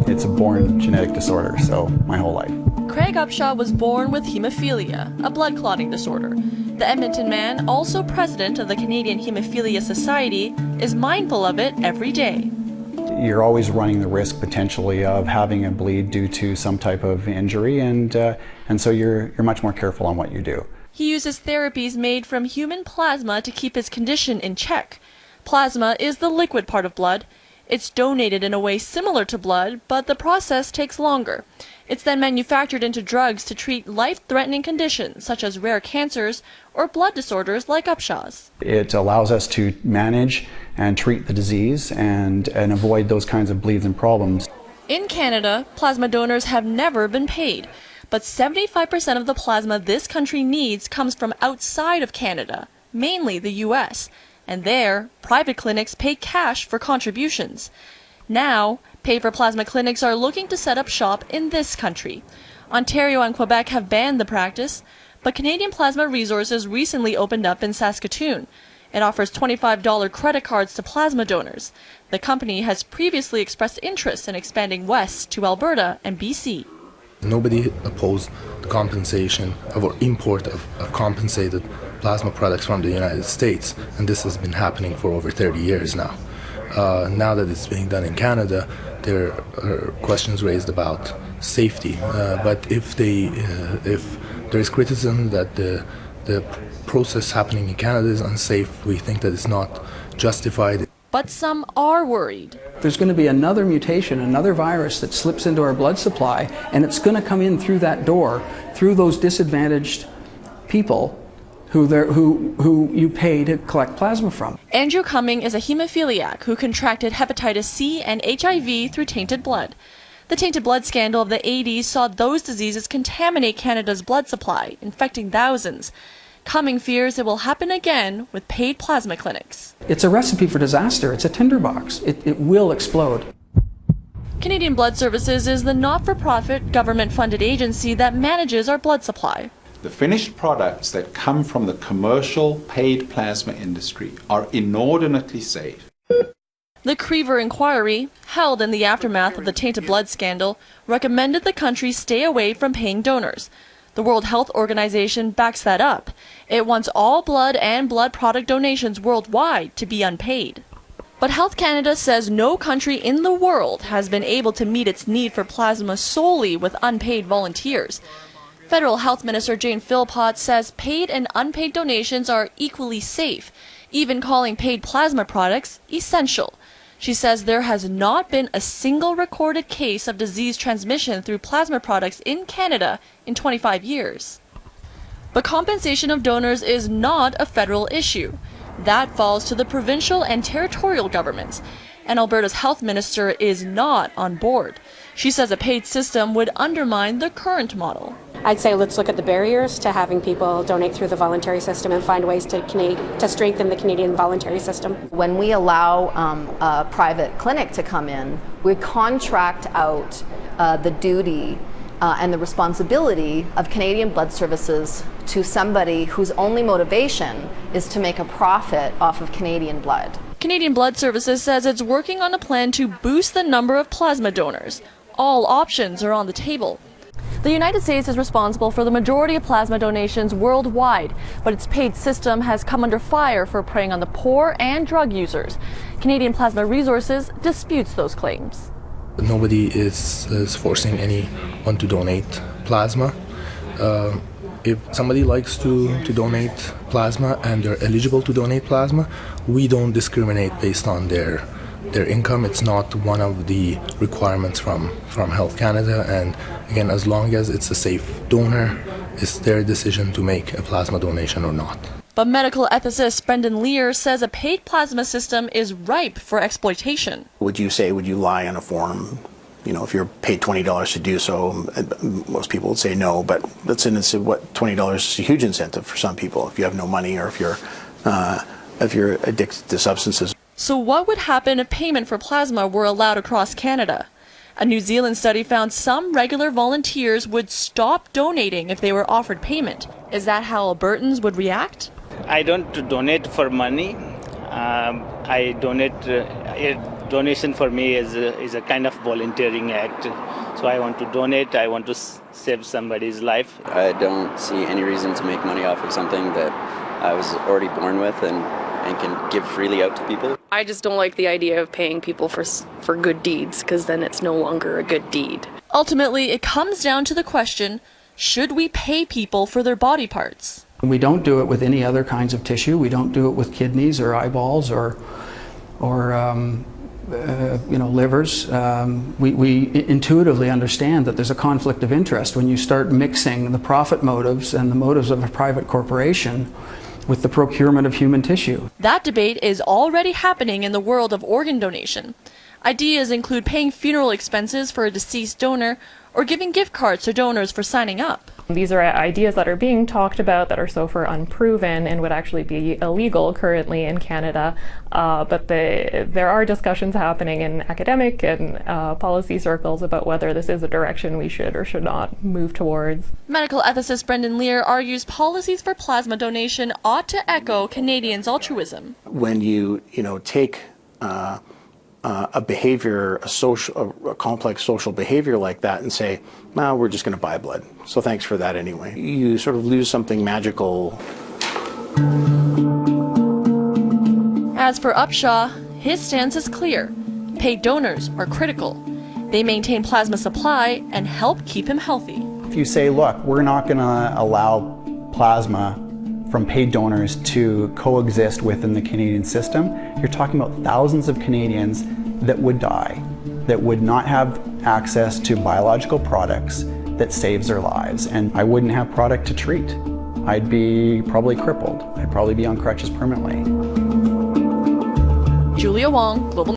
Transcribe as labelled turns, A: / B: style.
A: It's a born genetic disorder, so my whole life.
B: Craig Upshaw was born with hemophilia, a blood clotting disorder. The Edmonton man, also president of the Canadian Hemophilia Society, is mindful of it every day.
A: You're always running the risk potentially of having a bleed due to some type of injury, and so you're much more careful on what you do.
B: He uses therapies made from human plasma to keep his condition in check. Plasma is the liquid part of blood. It's donated in a way similar to blood, but the process takes longer. It's then manufactured into drugs to treat life-threatening conditions such as rare cancers or blood disorders like Upshaw's.
A: It allows us to manage and treat the disease and avoid those kinds of bleeds and problems.
B: In Canada, plasma donors have never been paid, but 75% of the plasma this country needs comes from outside of Canada, mainly the U.S., and there, private clinics pay cash for contributions. Now, pay-for-plasma clinics are looking to set up shop in this country. Ontario and Quebec have banned the practice, but Canadian Plasma Resources recently opened up in Saskatoon. It offers $25 credit cards to plasma donors. The company has previously expressed interest in expanding west to Alberta and BC.
C: Nobody opposed the compensation or import of compensated plasma products from the United States, and this has been happening for over 30 years now. Now that it's being done in Canada, there are questions raised about safety. But if there is criticism that the process happening in Canada is unsafe, we think that it's not justified.
B: But some are worried.
D: There's going to be another mutation, another virus that slips into our blood supply, and it's going to come in through that door, through those disadvantaged people who you pay to collect plasma from.
B: Andrew Cumming is a hemophiliac who contracted hepatitis C and HIV through tainted blood. The tainted blood scandal of the 80s saw those diseases contaminate Canada's blood supply, infecting thousands. Cumming fears it will happen again with paid plasma clinics.
D: It's a recipe for disaster. It's a tinderbox. It will explode.
B: Canadian Blood Services is the not-for-profit, government-funded agency that manages our blood supply.
E: The finished products that come from the commercial paid plasma industry are inordinately safe.
B: The Creever inquiry, held in the aftermath of the tainted blood scandal, recommended the country stay away from paying donors. The World Health Organization backs that up. It wants all blood and blood product donations worldwide to be unpaid. But Health Canada says no country in the world has been able to meet its need for plasma solely with unpaid volunteers. Federal Health Minister Jane Philpott says paid and unpaid donations are equally safe, even calling paid plasma products essential. She says there has not been a single recorded case of disease transmission through plasma products in Canada in 25 years. But compensation of donors is not a federal issue. That falls to the provincial and territorial governments, and Alberta's health minister is not on board. She says a paid system would undermine the current model.
F: I'd say let's look at the barriers to having people donate through the voluntary system and find ways to strengthen the Canadian voluntary system.
G: When we allow a private clinic to come in, we contract out the duty and the responsibility of Canadian Blood Services to somebody whose only motivation is to make a profit off of Canadian blood.
B: Canadian Blood Services says it's working on a plan to boost the number of plasma donors. All options are on the table. The United States is responsible for the majority of plasma donations worldwide, but its paid system has come under fire for preying on the poor and drug users. Canadian Plasma Resources disputes those claims.
C: Nobody is forcing anyone to donate plasma. If somebody likes to donate plasma and they're eligible to donate plasma, we don't discriminate based on their income. It's not one of the requirements from Health Canada, and again, as long as it's a safe donor, it's their decision to make a plasma donation or not.
B: But medical ethicist Brendan Lear says a paid plasma system is ripe for exploitation.
H: Would you lie on a form? You know, if you're paid $20 to do so, most people would say no, but let's say what $20 is a huge incentive for some people if you have no money or if you're addicted to substances.
B: So what would happen if payment for plasma were allowed across Canada? A New Zealand study found some regular volunteers would stop donating if they were offered payment. Is that how Albertans would react?
I: I don't donate for money. I donate. Donation for me is a kind of volunteering act. So I want to donate. I want to save somebody's life.
J: I don't see any reason to make money off of something that I was already born with and can give freely out to people.
K: I just don't like the idea of paying people for good deeds, because then it's no longer a good deed.
B: Ultimately, it comes down to the question, should we pay people for their body parts?
D: We don't do it with any other kinds of tissue. We don't do it with kidneys or eyeballs or livers. We intuitively understand that there's a conflict of interest when you start mixing the profit motives and the motives of a private corporation with the procurement of human tissue.
B: That debate is already happening in the world of organ donation. Ideas include paying funeral expenses for a deceased donor or giving gift cards to donors for signing up.
L: These are ideas that are being talked about that are so far unproven and would actually be illegal currently in Canada, but there are discussions happening in academic and policy circles about whether this is a direction we should or should not move towards.
B: Medical ethicist Brendan Lear argues policies for plasma donation ought to echo Canadians' altruism.
H: When you take a behavior, a complex social behavior like that and say, well, we're just going to buy blood, so thanks for that anyway. You sort of lose something magical.
B: As for Upshaw, his stance is clear. Paid donors are critical. They maintain plasma supply and help keep him healthy.
A: If you say, look, we're not going to allow plasma from paid donors to coexist within the Canadian system, you're talking about thousands of Canadians that would die, that would not have access to biological products that saves their lives, and I wouldn't have product to treat. I'd be probably crippled. I'd probably be on crutches permanently.
B: Julia Wong, Global